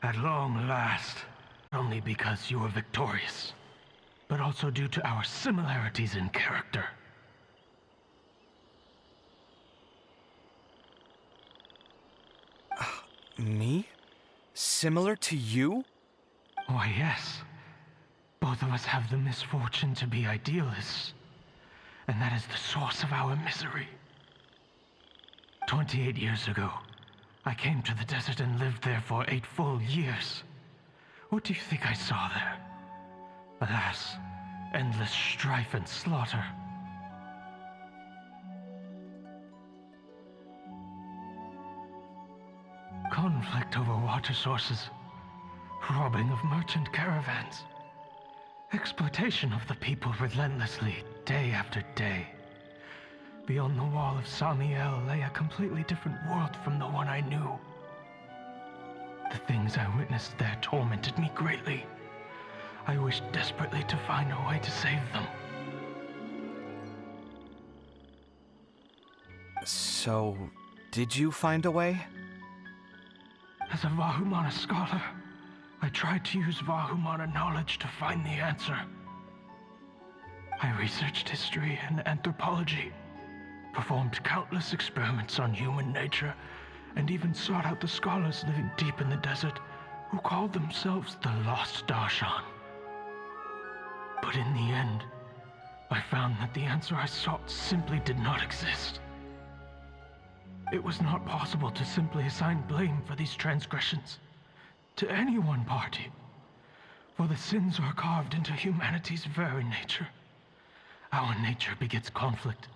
At long last, not only because you were victorious, but also due to our similarities in character. Me? Similar to you? Why, yes. Both of us have the misfortune to be idealists, and that is the source of our misery. 28 years ago, I came to the desert and lived there for 8 full years. What do you think I saw there? Alas, endless strife and slaughter. Conflict over water sources, robbing of merchant caravans, exploitation of the people relentlessly, day after day. Beyond the wall of Samiel lay a completely different world from the one I knew. The things I witnessed there tormented me greatly. I wished desperately to find a way to save them. So, did you find a way? As a Vahumana scholar, I tried to use Vahumana knowledge to find the answer. I researched history and anthropology, performed countless experiments on human nature, and even sought out the scholars living deep in the desert who called themselves the Lost Darshan. But in the end, I found that the answer I sought simply did not exist. It was not possible to simply assign blame for these transgressions to any one party, for the sins are carved into humanity's very nature. Our nature begets conflict,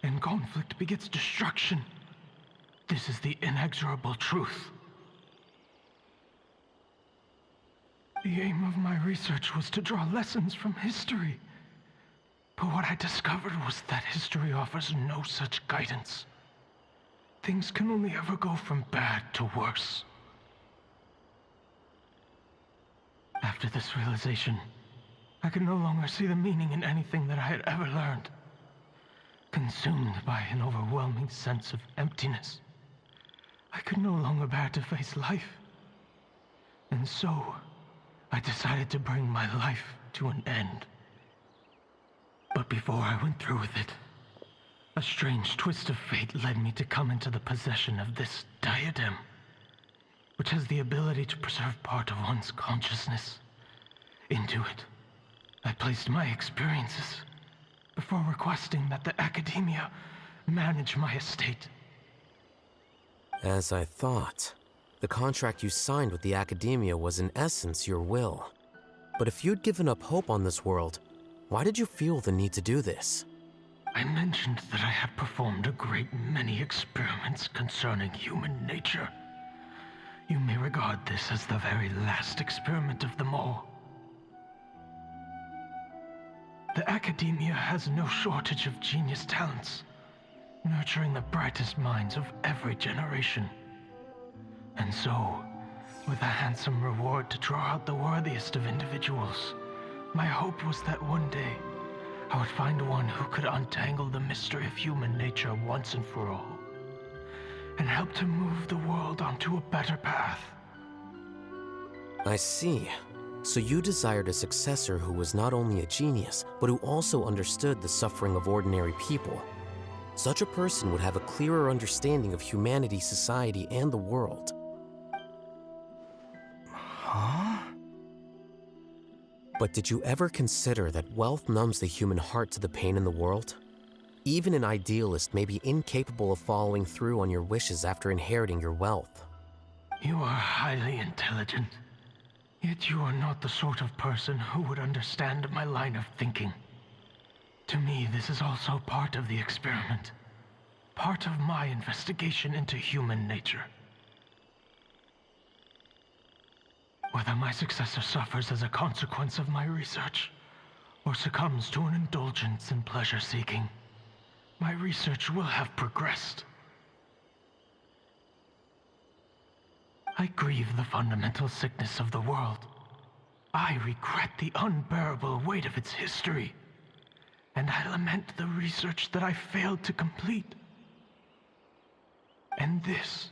and conflict begets destruction. This is the inexorable truth. The aim of my research was to draw lessons from history, but what I discovered was that history offers no such guidance. Things can only ever go from bad to worse. After this realization, I could no longer see the meaning in anything that I had ever learned. Consumed by an overwhelming sense of emptiness, I could no longer bear to face life. And so, I decided to bring my life to an end. But before I went through with it, a strange twist of fate led me to come into the possession of this diadem, which has the ability to preserve part of one's consciousness. Into it, I placed my experiences before requesting that the academia manage my estate. As I thought, the contract you signed with the academia was in essence your will. But if you'd given up hope on this world, why did you feel the need to do this? I mentioned that I had performed a great many experiments concerning human nature. You may regard this as the very last experiment of them all. The academia has no shortage of genius talents, nurturing the brightest minds of every generation. And so, with a handsome reward to draw out the worthiest of individuals, my hope was that one day, I would find one who could untangle the mystery of human nature once and for all, and help to move the world onto a better path. I see. So you desired a successor who was not only a genius, but who also understood the suffering of ordinary people. Such a person would have a clearer understanding of humanity, society, and the world. Huh? But did you ever consider that wealth numbs the human heart to the pain in the world? Even an idealist may be incapable of following through on your wishes after inheriting your wealth. You are highly intelligent, yet you are not the sort of person who would understand my line of thinking. To me, this is also part of the experiment, part of my investigation into human nature. Whether my successor suffers as a consequence of my research, or succumbs to an indulgence in pleasure-seeking, my research will have progressed. I grieve the fundamental sickness of the world. I regret the unbearable weight of its history, and I lament the research that I failed to complete. And this,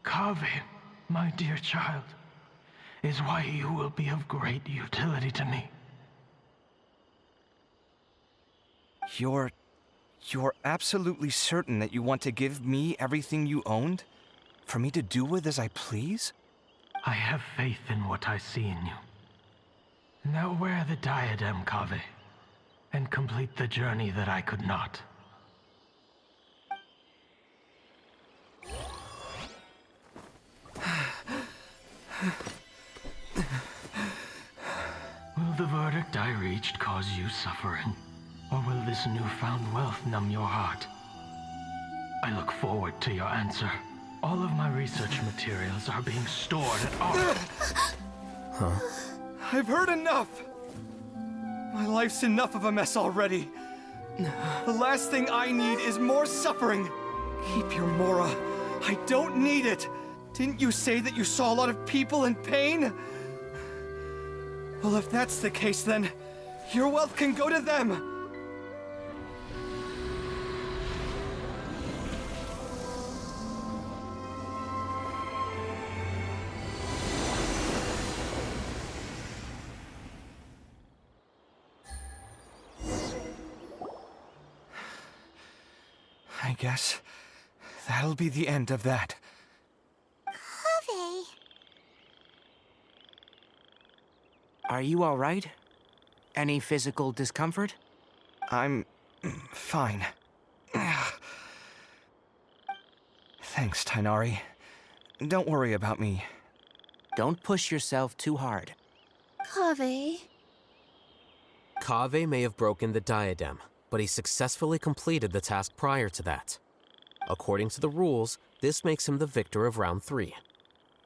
KAVEH, my dear child, is why you will be of great utility to me. You're absolutely certain that you want to give me everything you owned? For me to do with as I please? I have faith in what I see in you. Now wear the diadem, KAVEH, and complete the journey that I could not. Will the verdict I reached cause you suffering? Or will this newfound wealth numb your heart? I look forward to your answer. All of my research materials are being stored at our... Huh? I've heard enough! My life's enough of a mess already. The last thing I need is more suffering. Keep your Mora. I don't need it. Didn't you say that you saw a lot of people in pain? Well, if that's the case, then your wealth can go to them. I guess that'll be the end of that. KAVEH. Are you all right? Any physical discomfort? I'm fine. Thanks, Tainari. Don't worry about me. Don't push yourself too hard. KAVEH. KAVEH may have broken the diadem, but he successfully completed the task prior to that. According to the rules, this makes him the victor of round 3.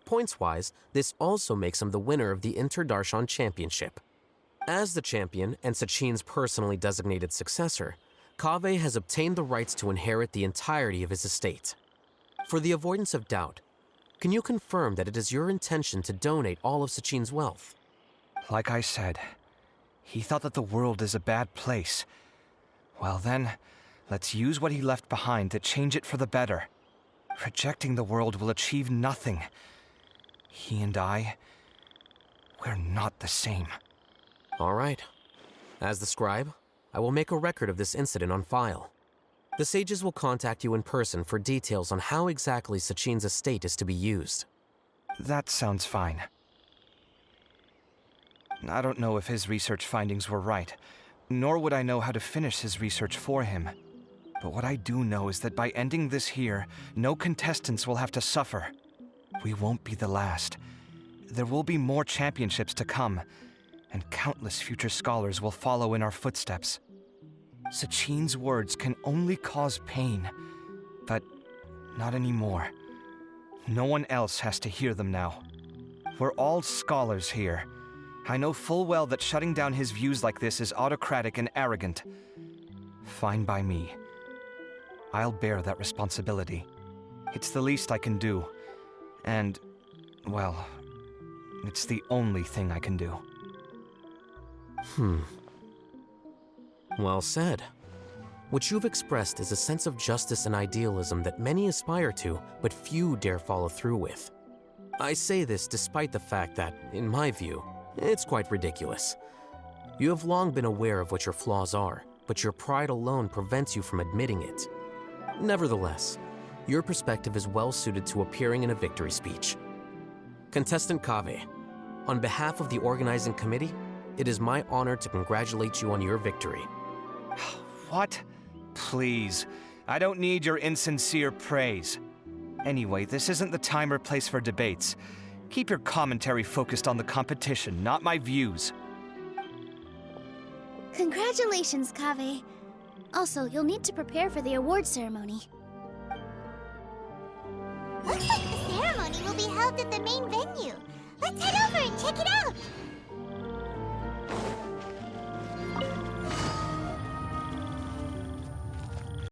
Points-wise, this also makes him the winner of the Inter-Darshan Championship. As the champion and Sachin's personally designated successor, KAVEH has obtained the rights to inherit the entirety of his estate. For the avoidance of doubt, can you confirm that it is your intention to donate all of Sachin's wealth? Like I said, he thought that the world is a bad place. Well then, let's use what he left behind to change it for the better. Rejecting the world will achieve nothing. He and I, we're not the same. All right. As the scribe, I will make a record of this incident on file. The sages will contact you in person for details on how exactly Sachin's estate is to be used. That sounds fine. I don't know if his research findings were right, nor would I know how to finish his research for him. But what I do know is that by ending this here, no contestants will have to suffer. We won't be the last. There will be more championships to come, and countless future scholars will follow in our footsteps. Sachin's words can only cause pain, but not anymore. No one else has to hear them now. We're all scholars here. I know full well that shutting down his views like this is autocratic and arrogant. Fine by me. I'll bear that responsibility. It's the least I can do. And, well, it's the only thing I can do. Well said. What you've expressed is a sense of justice and idealism that many aspire to, but few dare follow through with. I say this despite the fact that, in my view, it's quite ridiculous. You have long been aware of what your flaws are, but your pride alone prevents you from admitting it. Nevertheless, your perspective is well suited to appearing in a victory speech. Contestant KAVEH, on behalf of the organizing committee, it is my honor to congratulate you on your victory. What? Please. I don't need your insincere praise. Anyway, this isn't the time or place for debates. Keep your commentary focused on the competition, not my views. Congratulations, KAVEH. Also, you'll need to prepare for the award ceremony. Looks like the ceremony will be held at the main venue. Let's head over and check it out!